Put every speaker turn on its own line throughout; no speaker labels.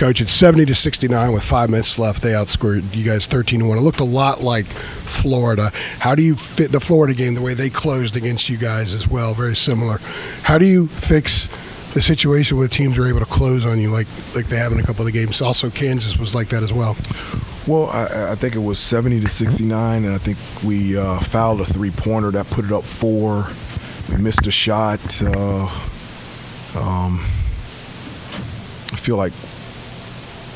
Coach, it's 70-69 with 5 minutes left. They outscored you guys 13-1. It looked a lot like Florida. How do you fit the Florida game, the way they closed against you guys as well? Very similar. How do you fix the situation where teams are able to close on you like they have in a couple of the games? Also, Kansas was like that as well.
Well, I think it was 70-69, and I think we fouled a three-pointer that put it up 4. We missed a shot. I feel like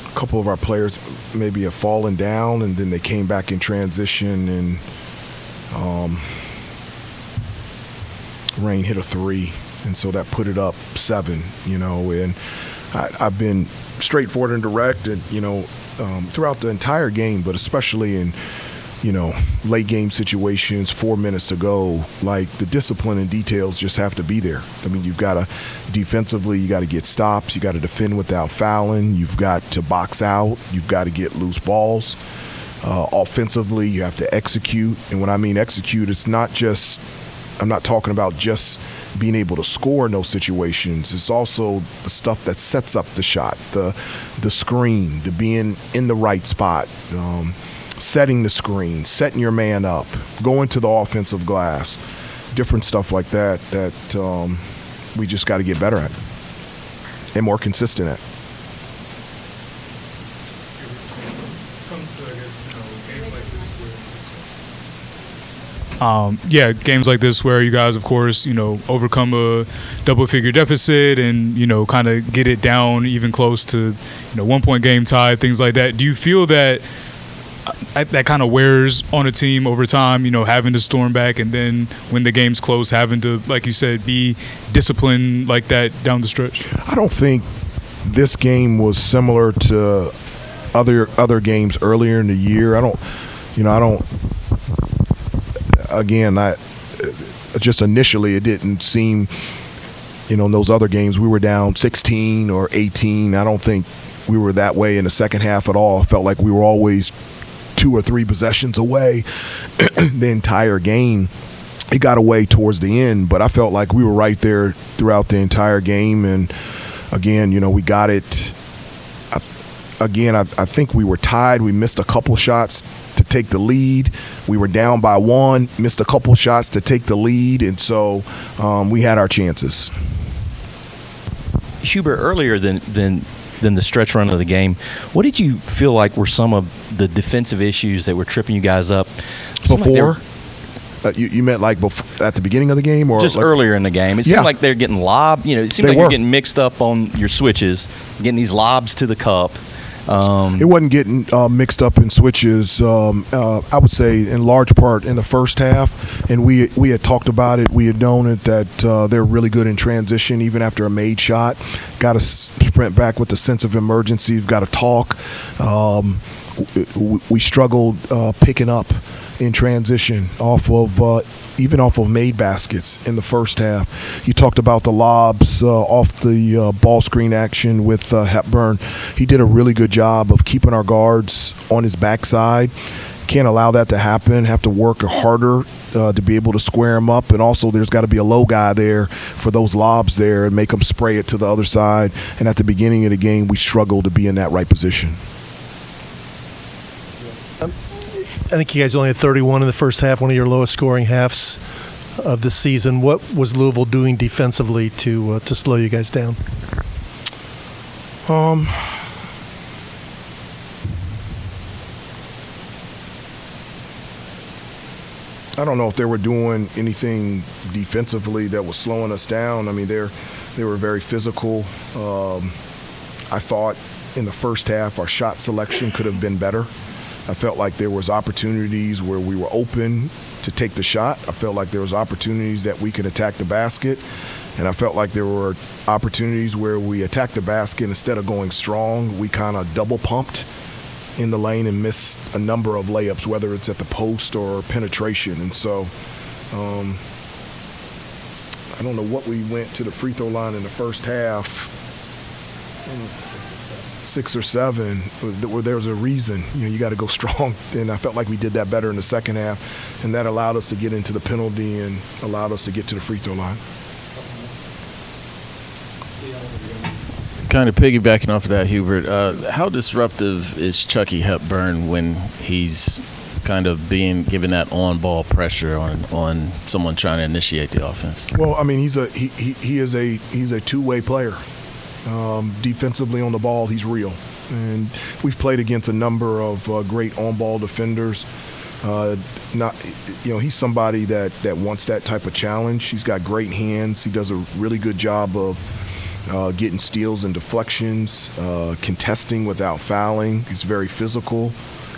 a couple of our players maybe have fallen down, and then they came back in transition, and Rain hit a 3, and so that put it up 7, and I've been straightforward and direct, and, throughout the entire game, but especially in, late game situations, 4 minutes to go, like the discipline and details just have to be there. I mean, you've got to defensively, you got to get stops, you got to defend without fouling, you've got to box out, you've got to get loose balls. Offensively, you have to execute. And when I mean execute, it's not just, I'm not talking about just being able to score in those situations. It's also the stuff that sets up the shot, the screen, the being in the right spot, setting the screen, setting your man up, going to the offensive glass, different stuff like that we just got to get better at and more consistent at.
Games like this where you guys, of course, overcome a double-figure deficit and, kind of get it down even close to, 1-point game tie, things like that. Do you feel that that kind of wears on a team over time, having to storm back and then when the game's close, having to, like you said, be disciplined like that down the stretch?
I don't think this game was similar to other games earlier in the year. Again, just initially it didn't seem, in those other games we were down 16 or 18. I don't think we were that way in the second half at all. I felt like we were always 2 or 3 possessions away the entire game. It got away towards the end, but I felt like we were right there throughout the entire game. And again, we got it. I think we were tied. We missed a couple shots to take the lead. We were down by 1, missed a couple shots to take the lead, and so we had our chances.
Hubert, earlier than the stretch run of the game, what did you feel like were some of the defensive issues that were tripping you guys up?
Before? You meant like before, at the beginning of the game? Or
just
like,
earlier in the game? It seemed like they're getting lobbed. It seemed like you're getting mixed up on your switches, getting these lobs to the cup.
It wasn't getting mixed up in switches, I would say, in large part in the first half. And we had talked about it. We had known it that they're really good in transition, even after a made shot. Got to sprint back with the sense of emergency. You've got to talk. We struggled picking up in transition off of made baskets in the first half. You talked about the lobs off the ball screen action with Hubert. He did a really good job of keeping our guards on his backside. Can't allow that to happen. Have to work harder to be able to square him up. And also there's got to be a low guy there for those lobs there and make them spray it to the other side. And at the beginning of the game, we struggled to be in that right position.
I think you guys only had 31 in the first half, one of your lowest scoring halves of the season. What was Louisville doing defensively to slow you guys down?
I don't know if they were doing anything defensively that was slowing us down. I mean, they were very physical. I thought in the first half our shot selection could have been better. I felt like there was opportunities where we were open to take the shot. I felt like there was opportunities that we could attack the basket. And I felt like there were opportunities where we attacked the basket instead of going strong. We kind of double pumped in the lane and missed a number of layups, whether it's at the post or penetration. And so I don't know what we went to the free throw line in the first half. 6 or 7, where there was a reason. You got to go strong. And I felt like we did that better in the second half. And that allowed us to get into the penalty and allowed us to get to the free throw line.
Kind of piggybacking off of that, Hubert, how disruptive is Chucky Hepburn when he's kind of being given that on-ball pressure on someone trying to initiate the offense?
Well, I mean, he's a two-way player. Defensively on the ball, he's real, and we've played against a number of great on-ball defenders. He's somebody that wants that type of challenge. He's got great hands. He does a really good job of getting steals and deflections, contesting without fouling. He's very physical.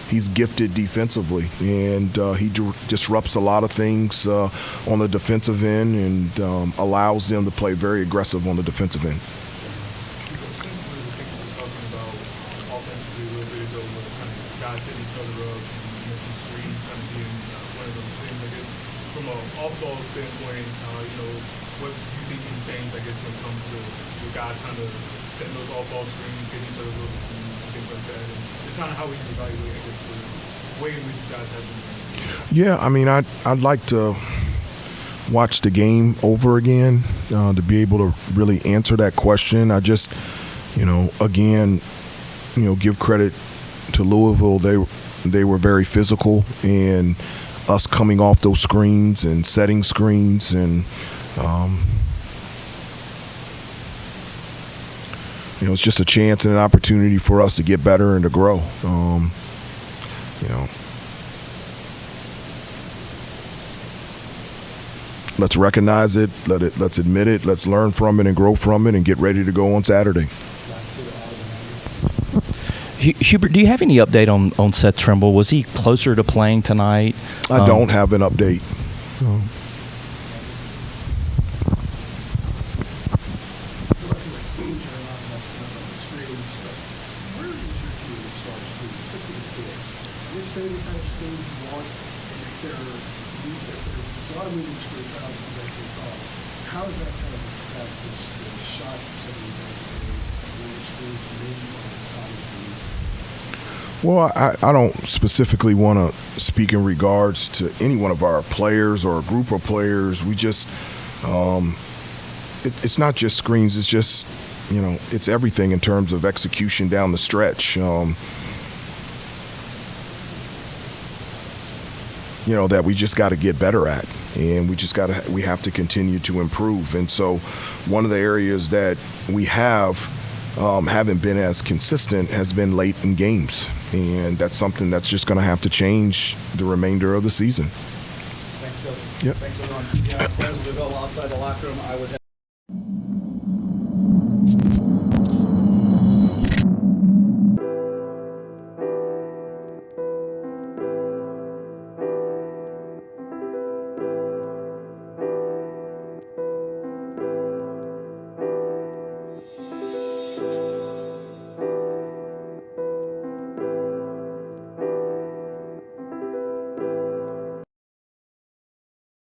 He's gifted defensively, and he disrupts a lot of things on the defensive end and allows them to play very aggressive on the defensive end.
From an off-ball standpoint, what do you think can change, I guess, when it comes to the guys kind of setting those off-ball screens, getting each other looks and things like that, and just kind of how we can evaluate, I guess, the way in which you guys have been.
Yeah, I mean, I'd like to watch the game over again to be able to really answer that question. I just, again, give credit to Louisville. They were very physical, and us coming off those screens and setting screens, and it's just a chance and an opportunity for us to get better and to grow. Let's recognize it. Let's admit it. Let's learn from it and grow from it and get ready to go on Saturday.
Hubert, do you have any update on Seth Trimble? Was he closer to playing tonight?
I don't have an update.
How is that kind of affect the shot
Well, I don't specifically want to speak in regards to any one of our players or a group of players. We just, it's not just screens. It's just, it's everything in terms of execution down the stretch. That we just got to get better at, and we have to continue to improve. And so one of the areas that we haven't been as consistent has been late in games, and that's something that's just going to have to change the remainder of the season.
Thanks, Coach.
Yep.
Thanks, everyone. Yeah, friends, we'll go outside the locker room. I would